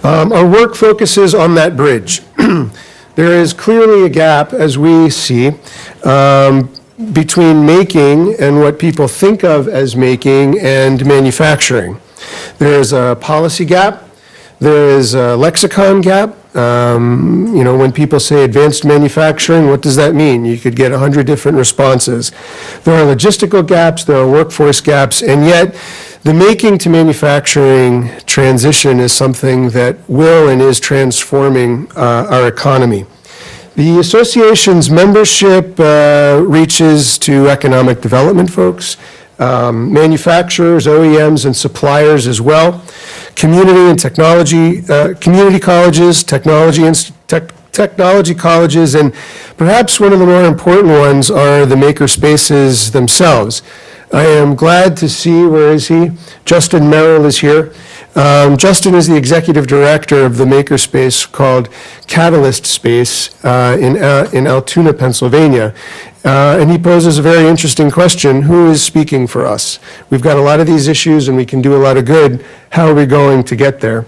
Our work focuses on that bridge. There is clearly a gap, as we see, between making and what people think of as making and manufacturing. There is a policy gap. There is a lexicon gap. When people say advanced manufacturing, what does that mean? You could get 100 different responses. There are logistical gaps, there are workforce gaps, and yet the making to manufacturing transition is something that will and is transforming our economy. The association's membership reaches to economic development folks, manufacturers, OEMs, and suppliers as well, community and technology, community colleges, technology colleges, and perhaps one of the more important ones are the maker spaces themselves. I am glad to see, where is he? Justin Merrill is here. Justin is the executive director of the makerspace called Catalyst Space in Altoona, Pennsylvania. And he poses a very interesting question: who is speaking for us? We've got a lot of these issues and we can do a lot of good. How are we going to get there?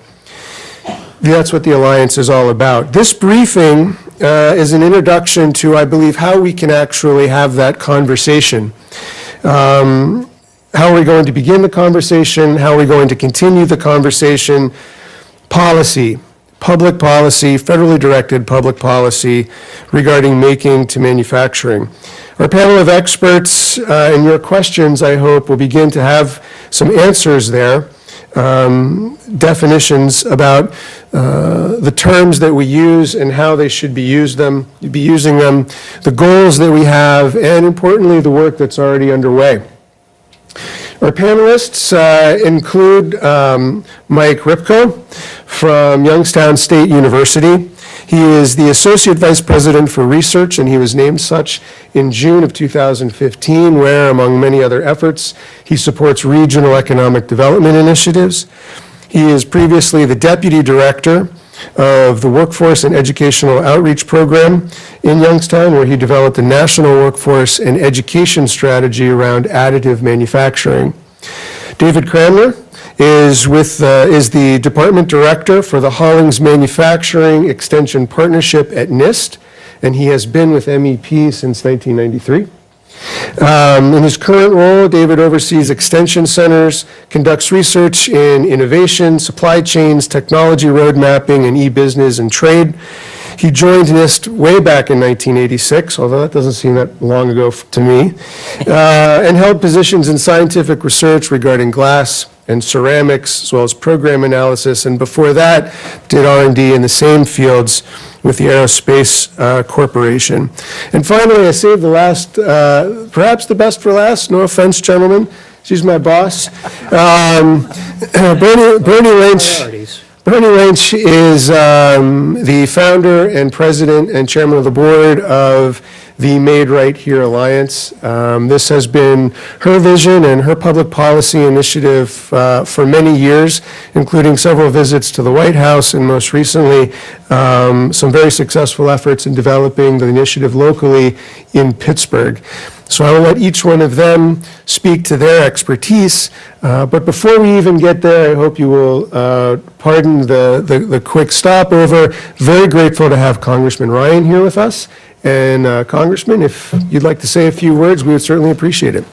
That's what the Alliance is all about. This briefing is an introduction to, I believe, how we can actually have that conversation. How are we going to begin the conversation? How are we going to continue the conversation? Policy, public policy, federally directed public policy regarding making to manufacturing. Our panel of experts and your questions, I hope, will begin to have some answers there, definitions about the terms that we use and how they should be using them, the goals that we have, and importantly, the work that's already underway. Our panelists include Mike Ripko from Youngstown State University. He is the Associate Vice President for Research, and he was named such in June of 2015, where, among many other efforts, he supports regional economic development initiatives. He is previously the Deputy Director of the Workforce and Educational Outreach Program in Youngstown, where he developed a national workforce and education strategy around additive manufacturing. David Cranmer is the Department Director for the Hollings Manufacturing Extension Partnership at NIST, and he has been with MEP since 1993. In his current role, David oversees extension centers, conducts research in innovation, supply chains, technology road mapping, and e-business and trade. He joined NIST way back in 1986, although that doesn't seem that long ago to me, and held positions in scientific research regarding glass and ceramics, as well as program analysis, and before that did R&D in the same fields with the Aerospace Corporation. And finally, I saved the last, perhaps the best for last, no offense, gentlemen, she's my boss. Bernie Lynch is the founder and president and chairman of the board of the Made Right Here Alliance. This has been her vision and her public policy initiative for many years, including several visits to the White House and most recently some very successful efforts in developing the initiative locally in Pittsburgh. So I will let each one of them speak to their expertise. But before we even get there, I hope you will pardon the quick stopover. Very grateful to have Congressman Ryan here with us. And Congressman, if you'd like to say a few words, we would certainly appreciate it.